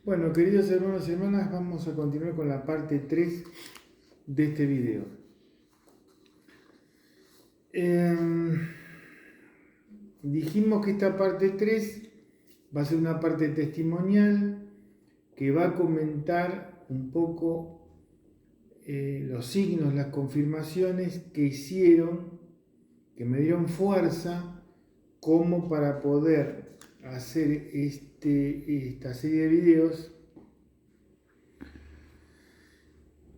Bueno, queridos hermanos y hermanas, vamos a continuar con la parte 3 de este video. Dijimos que esta parte 3 va a ser una parte testimonial que va a comentar un poco los signos, las confirmaciones que hicieron, que me dieron fuerza como para poder hacer esta serie de videos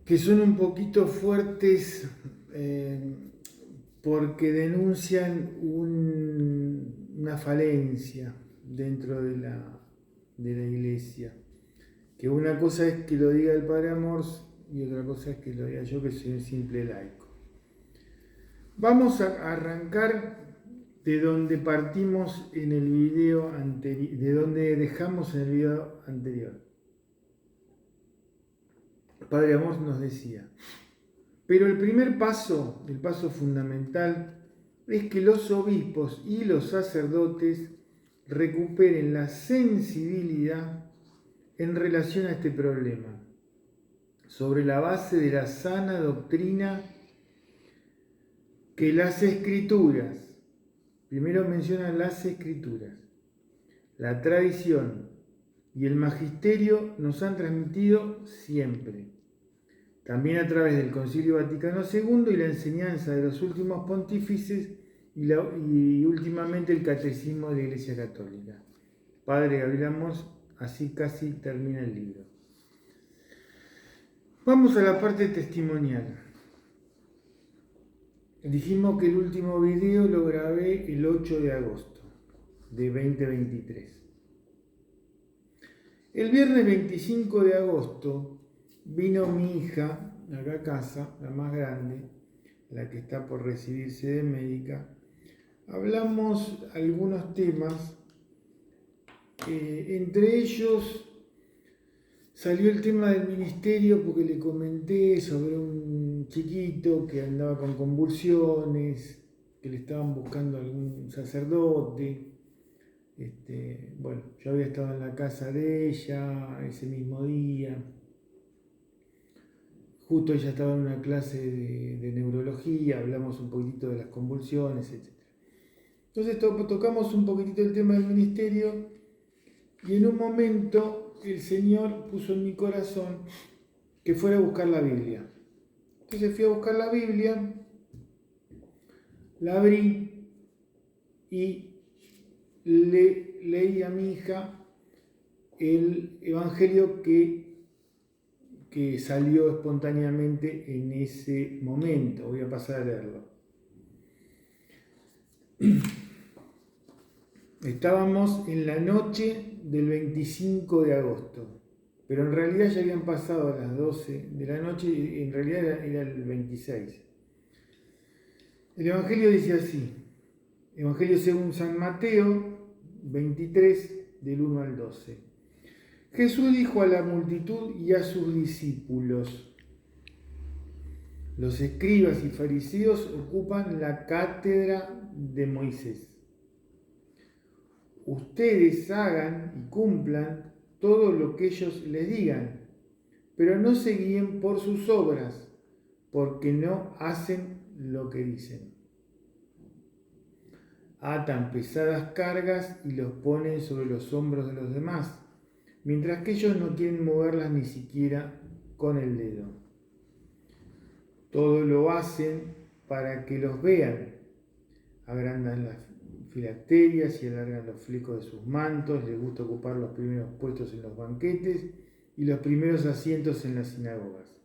que son un poquito fuertes porque denuncian una falencia dentro de la iglesia. Que una cosa es que lo diga el Padre Amors y otra cosa es que lo diga yo, que soy un simple laico. Vamos a arrancar de donde partimos en el video anterior, de donde dejamos en el video anterior. El Padre Amors nos decía: pero el primer paso, el paso fundamental, es que los obispos y los sacerdotes recuperen la sensibilidad en relación a este problema, sobre la base de la sana doctrina que las Escrituras, primero mencionan las Escrituras, la tradición y el magisterio nos han transmitido siempre. También a través del Concilio Vaticano II y la enseñanza de los últimos pontífices y últimamente el Catecismo de la Iglesia Católica. Padre Gabriel Amors, así casi termina el libro. Vamos a la parte testimonial. Dijimos que el último video lo grabé el 8 de agosto de 2023. El viernes 25 de agosto vino mi hija acá a casa, la más grande, la que está por recibirse de médica. Hablamos algunos temas, entre ellos salió el tema del ministerio porque le comenté sobre un chiquito que andaba con convulsiones, que le estaban buscando algún sacerdote. Bueno, yo había estado en la casa de ella ese mismo día. Justo ella estaba en una clase de neurología, hablamos un poquitito de las convulsiones, etc. Entonces tocamos un poquitito el tema del ministerio y en un momento el Señor puso en mi corazón que fuera a buscar la Biblia. Entonces fui a buscar la Biblia, la abrí y le leí a mi hija el evangelio que salió espontáneamente en ese momento. Voy a pasar a leerlo. Estábamos en la noche del 25 de agosto, pero en realidad ya habían pasado las 12 de la noche y en realidad era el 26. El evangelio dice así: Evangelio según San Mateo 23, del 1 al 12. Jesús dijo a la multitud y a sus discípulos: los escribas y fariseos ocupan la cátedra de Moisés. Ustedes hagan y cumplan todo lo que ellos les digan, pero no se guíen por sus obras, porque no hacen lo que dicen. Atan pesadas cargas y los ponen sobre los hombros de los demás, mientras que ellos no quieren moverlas ni siquiera con el dedo. Todo lo hacen para que los vean. Agrandan las filacterias y alargan los flecos de sus mantos, les gusta ocupar los primeros puestos en los banquetes y los primeros asientos en las sinagogas,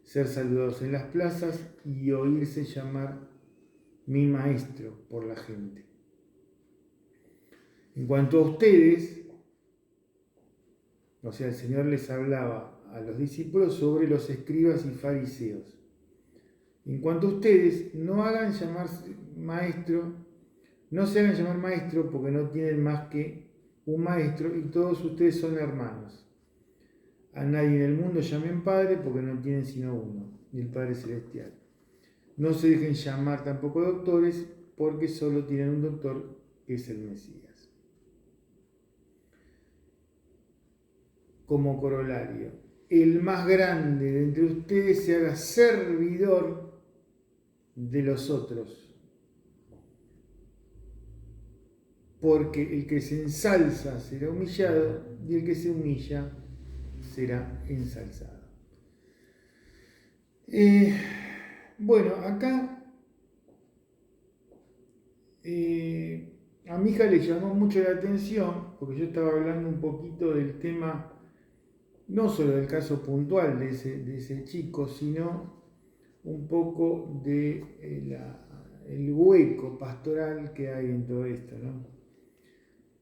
ser saludados en las plazas y oírse llamar mi maestro por la gente. En cuanto a ustedes, o sea, el Señor les hablaba a los discípulos sobre los escribas y fariseos. En cuanto a ustedes, no se hagan llamar maestro porque no tienen más que un maestro y todos ustedes son hermanos. A nadie en el mundo llamen Padre porque no tienen sino uno, el Padre Celestial. No se dejen llamar tampoco doctores porque solo tienen un doctor, que es el Mesías. como corolario, el más grande de entre ustedes se haga servidor de los otros, porque el que se ensalza será humillado y el que se humilla será ensalzado. Bueno, acá a mi hija le llamó mucho la atención, porque yo estaba hablando un poquito del tema, no solo del caso puntual de ese chico, sino un poco de el hueco pastoral que hay en todo esto, ¿no?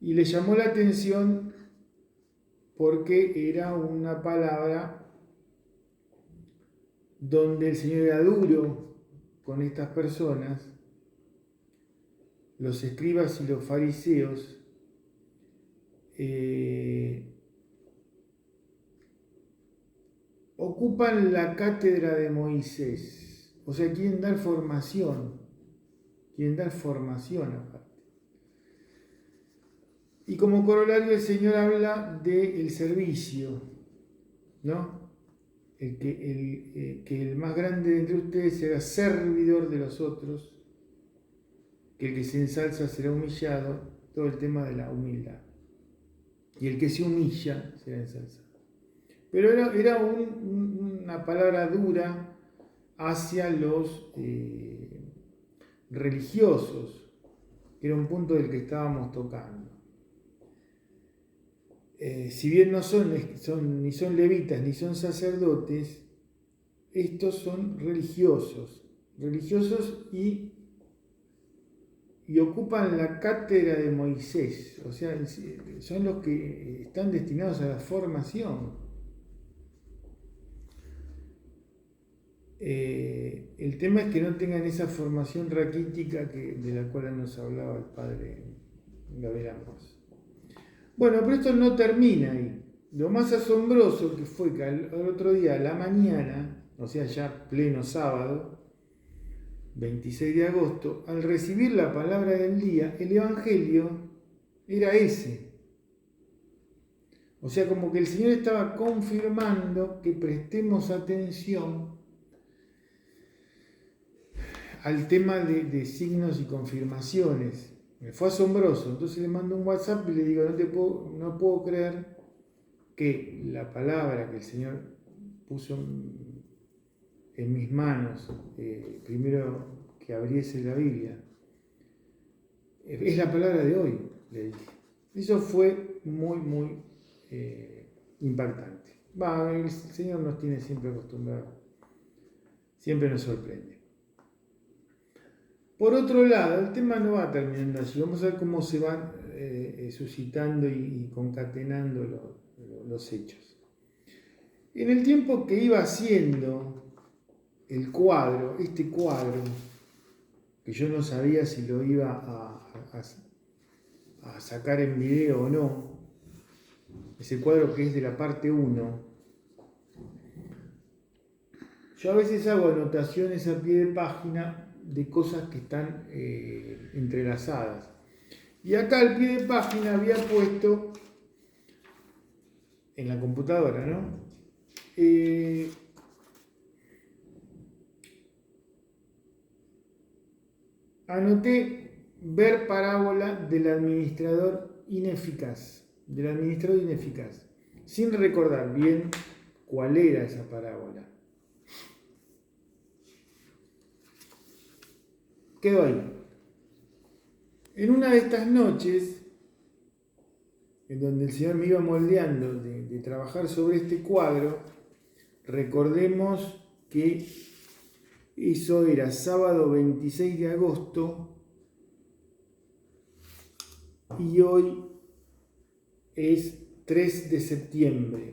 Y le llamó la atención porque era una palabra donde el Señor era duro con estas personas, los escribas y los fariseos, ocupan la cátedra de Moisés, o sea, quieren dar formación aparte. Y como corolario el Señor habla del servicio, ¿no? Que el más grande de entre ustedes será servidor de los otros, que el que se ensalza será humillado, todo el tema de la humildad. Y el que se humilla será ensalzado. Pero era una palabra dura hacia los religiosos, que era un punto del que estábamos tocando. Si bien no ni son levitas ni son sacerdotes, estos son religiosos y ocupan la cátedra de Moisés, o sea, son los que están destinados a la formación. El tema es que no tengan esa formación raquítica de la cual nos hablaba el padre Gabriel Amos. Bueno, pero esto no termina ahí. Lo más asombroso que fue que al otro día, a la mañana, o sea, ya pleno sábado, 26 de agosto, al recibir la palabra del día, el evangelio era ese. O sea, como que el Señor estaba confirmando que prestemos atención al tema de signos y confirmaciones. Me fue asombroso. Entonces le mando un WhatsApp y le digo, no puedo creer que la palabra que el Señor puso en mis manos, primero que abriese la Biblia, es la palabra de hoy, le dije. Eso fue muy, muy impactante. El Señor nos tiene siempre acostumbrados, siempre nos sorprende. Por otro lado, el tema no va terminando así. Vamos a ver cómo se van suscitando y concatenando los hechos. En el tiempo que iba haciendo este cuadro, que yo no sabía si lo iba a sacar en video o no, ese cuadro que es de la parte 1, yo a veces hago anotaciones a pie de página de cosas que están entrelazadas. Y acá al pie de página había puesto, en la computadora, ¿no? Anoté ver parábola del administrador ineficaz, sin recordar bien cuál era esa parábola. Quedó ahí. En una de estas noches, en donde el Señor me iba moldeando de trabajar sobre este cuadro, recordemos que eso era sábado 26 de agosto y hoy es 3 de septiembre.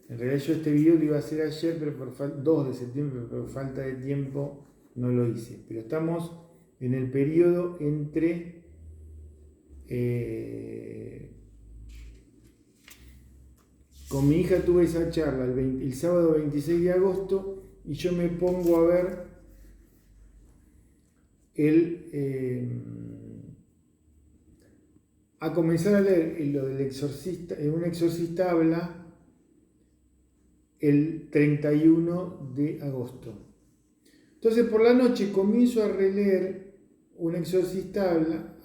En realidad yo este video lo iba a hacer ayer, pero 2 de septiembre, pero por falta de tiempo no lo hice. Pero estamos en el periodo entre con mi hija tuve esa charla el sábado 26 de agosto y yo me pongo a ver a comenzar a leer lo del exorcista. Un exorcista habla el 31 de agosto. Entonces por la noche comienzo a releer un exorcistabla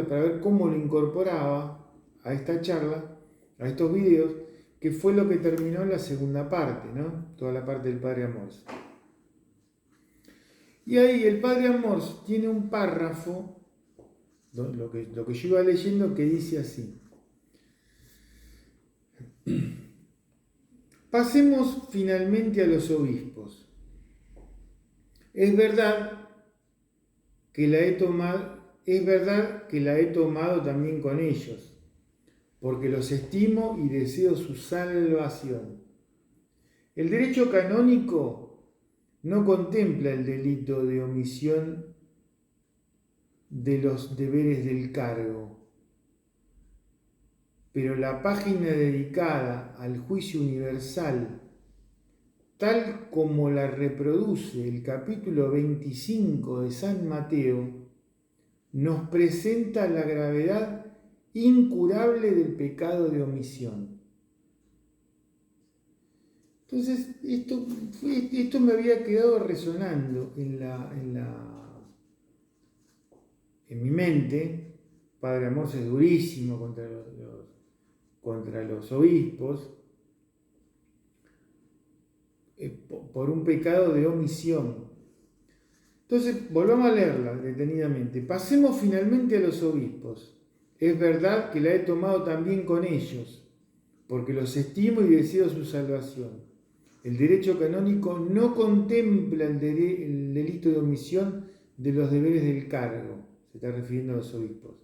para ver cómo lo incorporaba a esta charla, a estos videos, que fue lo que terminó en la segunda parte, ¿no? Toda la parte del Padre Amorós. Y ahí el Padre Amorós tiene un párrafo, lo que yo iba leyendo, que dice así: pasemos finalmente a los obispos. Es verdad que la he tomado también con ellos, porque los estimo y deseo su salvación. El derecho canónico no contempla el delito de omisión de los deberes del cargo, pero la página dedicada al juicio universal, tal como la reproduce el capítulo 25 de San Mateo, nos presenta la gravedad incurable del pecado de omisión. Entonces, esto me había quedado resonando en mi mente. Padre Amorós es durísimo contra los obispos por un pecado de omisión. Entonces, volvamos a leerla detenidamente. Pasemos finalmente a los obispos. Es verdad que la he tomado también con ellos, porque los estimo y deseo su salvación. El derecho canónico no contempla el delito de omisión de los deberes del cargo. Se está refiriendo a los obispos.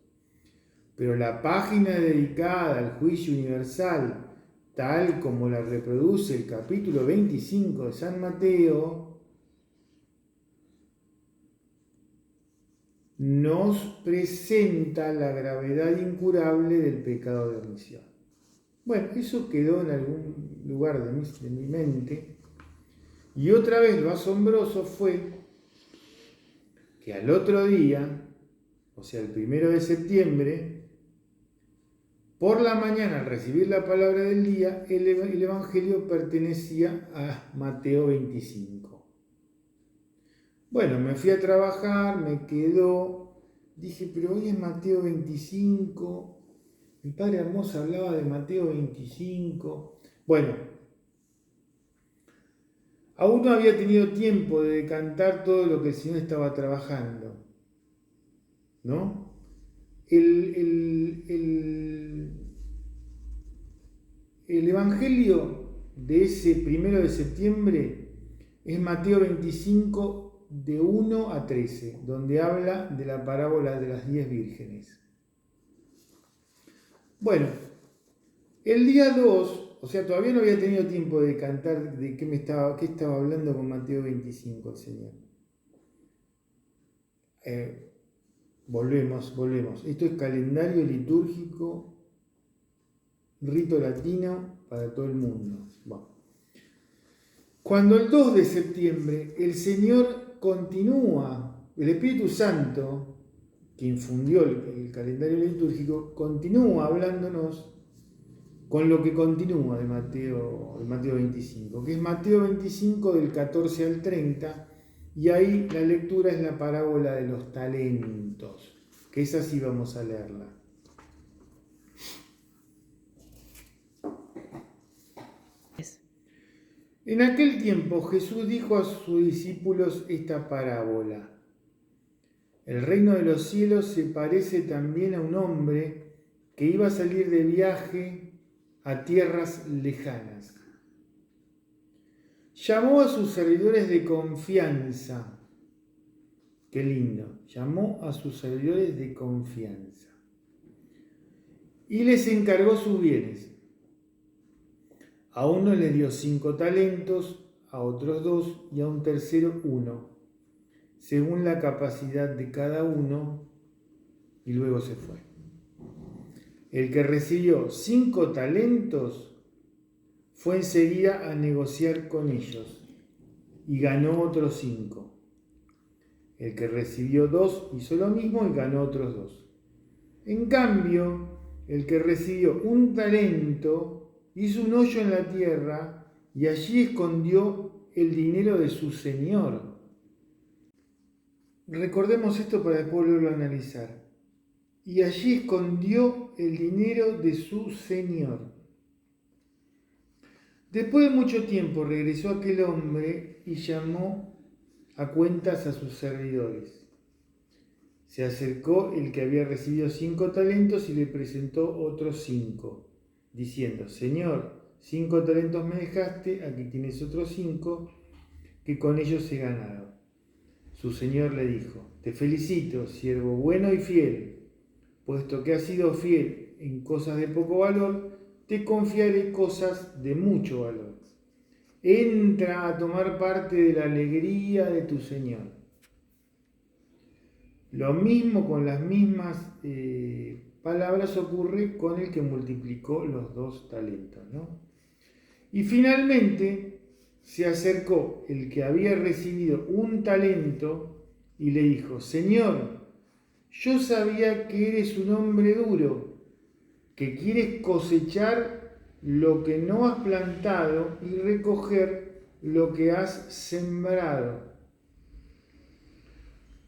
Pero la página dedicada al juicio universal, tal como la reproduce el capítulo 25 de San Mateo, nos presenta la gravedad incurable del pecado de omisión. Bueno, eso quedó en algún lugar de mi mente. Y otra vez lo asombroso fue que al otro día, o sea, el 1 de septiembre, por la mañana, al recibir la palabra del día, el Evangelio pertenecía a Mateo 25. Bueno, me fui a trabajar, me quedó, dije, pero hoy es Mateo 25, el Padre Amorós hablaba de Mateo 25. Bueno, aún no había tenido tiempo de decantar todo lo que el Señor estaba trabajando, ¿no? El Evangelio de ese 1 de septiembre es Mateo 25, de 1 a 13, donde habla de la parábola de las 10 vírgenes. Bueno, el día 2, o sea, todavía no había tenido tiempo de cantar de qué estaba hablando con Mateo 25 el Señor. Volvemos. Esto es calendario litúrgico, rito latino para todo el mundo. Bueno. Cuando el 2 de septiembre el Señor continúa, el Espíritu Santo, que infundió el calendario litúrgico, continúa hablándonos con lo que continúa de Mateo 25, que es Mateo 25 del 14 al 30, y ahí la lectura es la parábola de los talentos, que esa sí vamos a leerla. En aquel tiempo Jesús dijo a sus discípulos esta parábola: el reino de los cielos se parece también a un hombre que iba a salir de viaje a tierras lejanas. Llamó a sus servidores de confianza. Qué lindo. Llamó a sus servidores de confianza. Y les encargó sus bienes. A uno le dio 5 talentos, a otros 2 y a un tercero 1, según la capacidad de cada uno, y luego se fue. El que recibió 5 talentos fue enseguida a negociar con ellos y ganó otros 5. El que recibió 2 hizo lo mismo y ganó otros 2. En cambio, el que recibió 1 talento hizo un hoyo en la tierra y allí escondió el dinero de su señor. Recordemos esto para después volverlo a analizar. Y allí escondió el dinero de su señor. Después de mucho tiempo regresó aquel hombre y llamó a cuentas a sus servidores. Se acercó el que había recibido 5 talentos y le presentó otros 5, diciendo: Señor, 5 talentos me dejaste, aquí tienes otros 5, que con ellos he ganado. Su señor le dijo: Te felicito, siervo bueno y fiel, puesto que has sido fiel en cosas de poco valor, te confiaré cosas de mucho valor. Entra a tomar parte de la alegría de tu señor. Lo mismo, con las mismas palabras, ocurre con el que multiplicó los 2 talentos, ¿no? Y finalmente se acercó el que había recibido 1 talento y le dijo: Señor, yo sabía que eres un hombre duro, que quieres cosechar lo que no has plantado y recoger lo que has sembrado.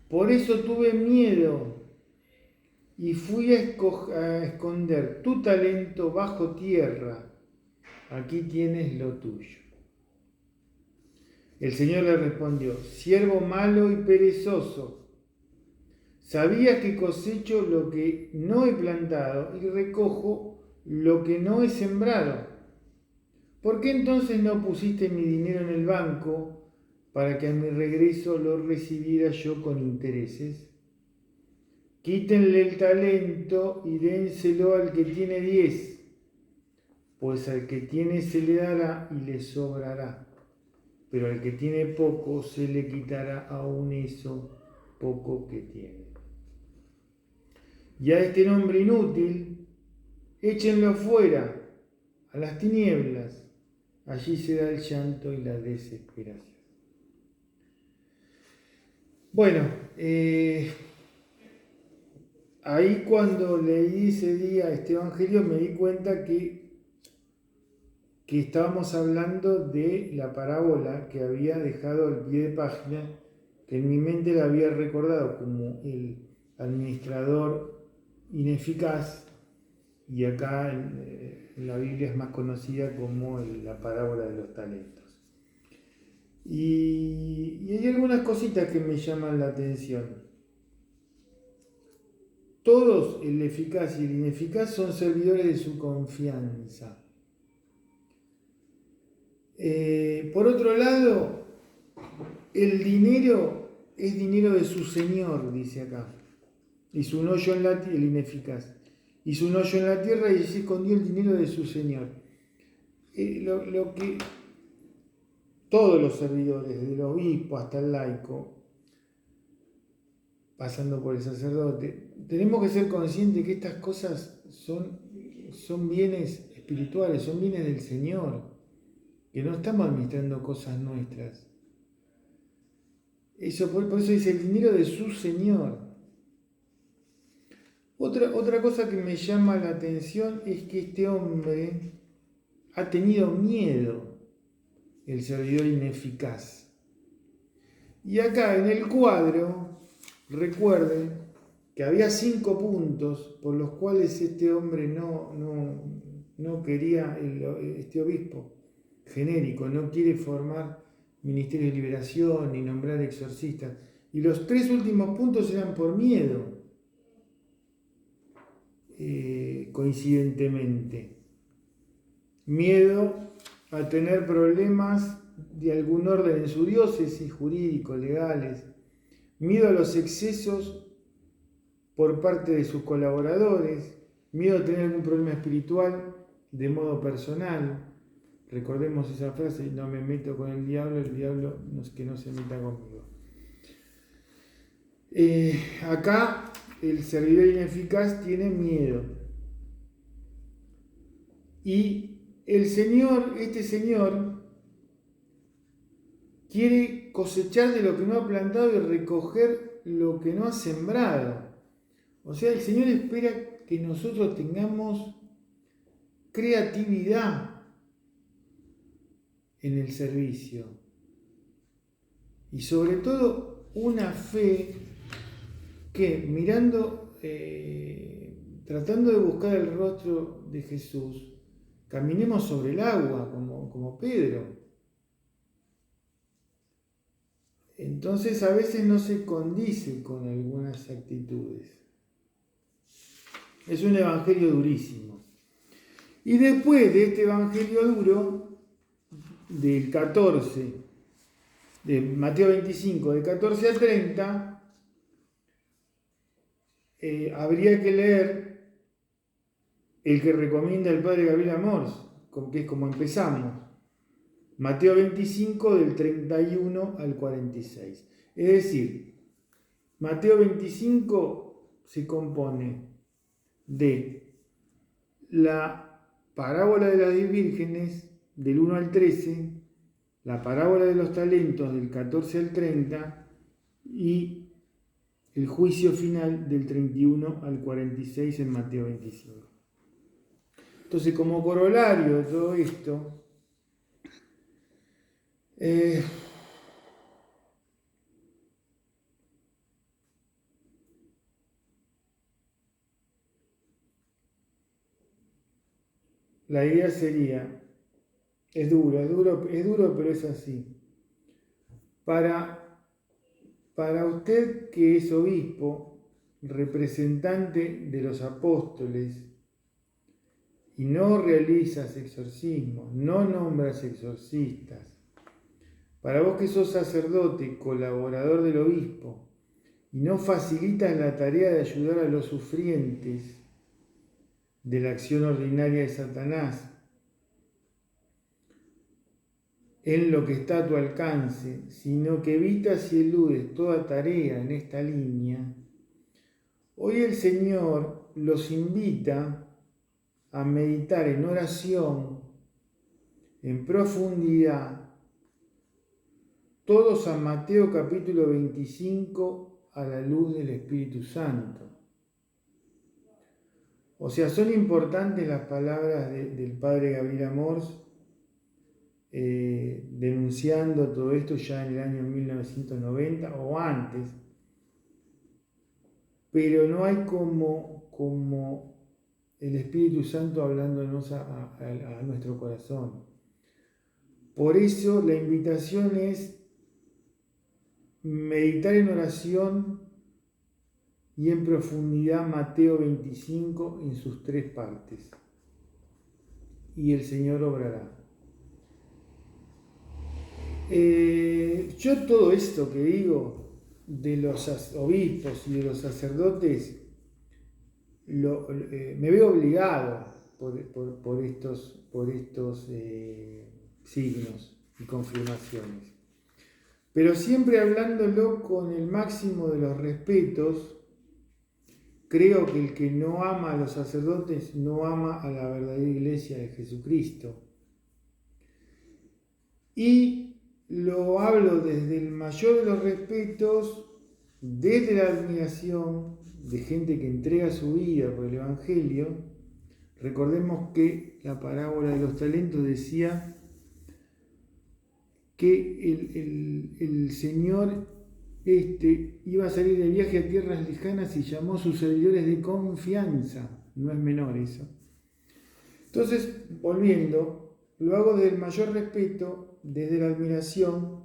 Por eso tuve miedo y fui a esconder tu talento bajo tierra. Aquí tienes lo tuyo. El Señor le respondió: Siervo malo y perezoso, sabías que cosecho lo que no he plantado y recojo lo que no he sembrado. ¿Por qué entonces no pusiste mi dinero en el banco para que a mi regreso lo recibiera yo con intereses? Quítenle el talento y dénselo al que tiene 10, pues al que tiene se le dará y le sobrará, pero al que tiene poco se le quitará aún eso poco que tiene. Y a este hombre inútil, échenlo fuera, a las tinieblas, allí se da el llanto y la desesperación. Bueno, ahí cuando leí ese día este evangelio me di cuenta que estábamos hablando de la parábola que había dejado al pie de página, que en mi mente la había recordado como el administrador ineficaz, y acá en la Biblia es más conocida como la parábola de los talentos. Y hay algunas cositas que me llaman la atención. Todos, el eficaz y el ineficaz, son servidores de su confianza. Por otro lado, el dinero es dinero de su señor, dice acá. Hizo un hoyo en la tierra, el ineficaz. Hizo un hoyo en la tierra y se escondió el dinero de su señor. Lo que todos los servidores, desde el obispo hasta el laico, pasando por el sacerdote, tenemos que ser conscientes que estas cosas son bienes espirituales, son bienes del Señor, que no estamos administrando cosas nuestras. Por eso dice el dinero de su Señor. Otra cosa que me llama la atención es que este hombre ha tenido miedo, el servidor ineficaz. Y acá en el cuadro, recuerden que había 5 puntos por los cuales este hombre no quería, este obispo genérico, no quiere formar ministerios de liberación ni nombrar exorcistas. Y los 3 últimos puntos eran por miedo. Coincidentemente, miedo a tener problemas de algún orden en su diócesis, jurídicos, legales, miedo a los excesos por parte de sus colaboradores, miedo a tener algún problema espiritual de modo personal. Recordemos esa frase: no me meto con el diablo que no se meta conmigo. Acá el servidor ineficaz tiene miedo. Y este señor, quiere cosechar de lo que no ha plantado y recoger lo que no ha sembrado. O sea, el Señor espera que nosotros tengamos creatividad. en el servicio. Y sobre todo una fe que mirando, tratando de buscar el rostro de Jesús, caminemos sobre el agua como Pedro. Entonces a veces no se condice con algunas actitudes. Es un evangelio durísimo. Y después de este evangelio duro, del 14, de Mateo 25, de 14 a 30, habría que leer el que recomienda el padre Gabriel Amors, que es como empezamos. Mateo 25 del 31 al 46. Es decir, Mateo 25 se compone de la parábola de las 10 vírgenes del 1 al 13, la parábola de los talentos del 14 al 30 y el juicio final del 31 al 46 en Mateo 25. Entonces, como corolario de todo esto, la idea sería, es duro, pero es así. Para usted que es obispo, representante de los apóstoles, y no realizas exorcismos, no nombras exorcistas, para vos que sos sacerdote, colaborador del obispo, y no facilitas la tarea de ayudar a los sufrientes de la acción ordinaria de Satanás, en lo que está a tu alcance, sino que evitas y eludes toda tarea en esta línea, hoy el Señor los invita a meditar en oración, en profundidad, todos a Mateo capítulo 25 a la luz del Espíritu Santo. O sea, son importantes las palabras del padre Gabriel Amors, denunciando todo esto ya en el año 1990 o antes, pero no hay como el Espíritu Santo hablándonos a nuestro corazón. Por eso la invitación es meditar en oración y en profundidad Mateo 25 en sus 3 partes. Y el Señor obrará. Yo todo esto que digo de los obispos y de los sacerdotes, me veo obligado por estos signos y confirmaciones. Pero siempre hablándolo con el máximo de los respetos, creo que el que no ama a los sacerdotes no ama a la verdadera iglesia de Jesucristo. Y lo hablo desde el mayor de los respetos, desde la admiración de gente que entrega su vida por el Evangelio. Recordemos que la parábola de los talentos decía que el Señor iba a salir de viaje a tierras lejanas y llamó a sus servidores de confianza. No es menor eso. Entonces, volviendo, lo hago desde el mayor respeto, desde la admiración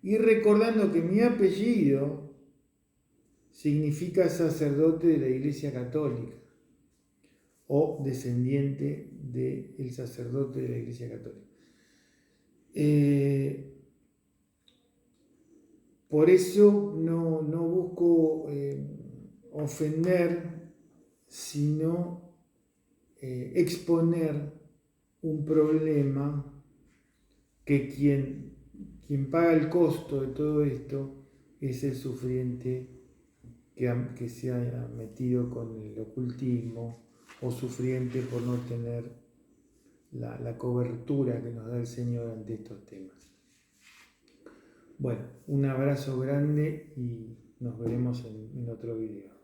y recordando que mi apellido significa sacerdote de la Iglesia Católica o descendiente del sacerdote de la Iglesia Católica. Por eso no busco ofender, sino exponer un problema que quien paga el costo de todo esto es el sufriente que se ha metido con el ocultismo o sufriente por no tener la cobertura que nos da el Señor ante estos temas. Bueno, un abrazo grande y nos veremos en otro video.